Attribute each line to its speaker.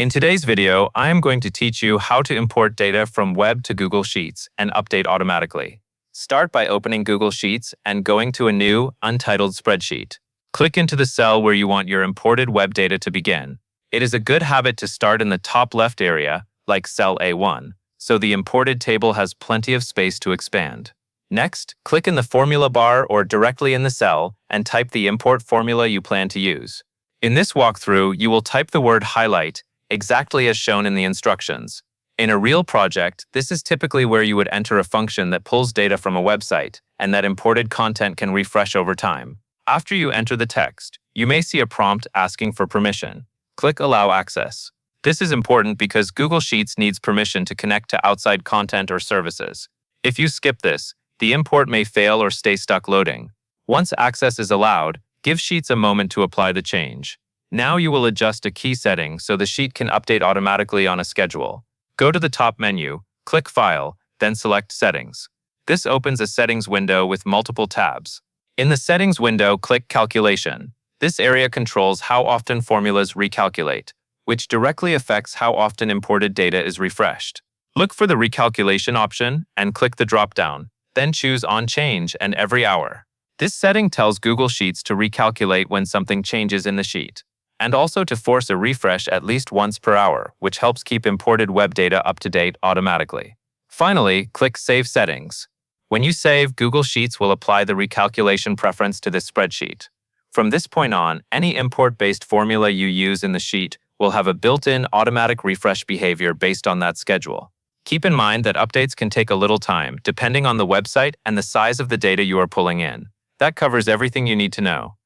Speaker 1: In today's video, I am going to teach you how to import data from web to Google Sheets and update automatically. Start by opening Google Sheets and going to a new, untitled spreadsheet. Click into the cell where you want your imported web data to begin. It is a good habit to start in the top left area, like cell A1, so the imported table has plenty of space to expand. Next, click in the formula bar or directly in the cell and type the import formula you plan to use. In this walkthrough, you will type the word highlight exactly as shown in the instructions. In a real project, this is typically where you would enter a function that pulls data from a website and that imported content can refresh over time. After you enter the text, you may see a prompt asking for permission. Click Allow Access. This is important because Google Sheets needs permission to connect to outside content or services. If you skip this, the import may fail or stay stuck loading. Once access is allowed, give Sheets a moment to apply the change. Now you will adjust a key setting so the sheet can update automatically on a schedule. Go to the top menu, click File, then select Settings. This opens a settings window with multiple tabs. In the settings window, click Calculation. This area controls how often formulas recalculate, which directly affects how often imported data is refreshed. Look for the recalculation option and click the drop-down. Then choose On Change and Every Hour. This setting tells Google Sheets to recalculate when something changes in the sheet, and also to force a refresh at least once per hour, which helps keep imported web data up to date automatically. Finally, click Save Settings. When you save, Google Sheets will apply the recalculation preference to this spreadsheet. From this point on, any import-based formula you use in the sheet will have a built-in automatic refresh behavior based on that schedule. Keep in mind that updates can take a little time, depending on the website and the size of the data you are pulling in. That covers everything you need to know.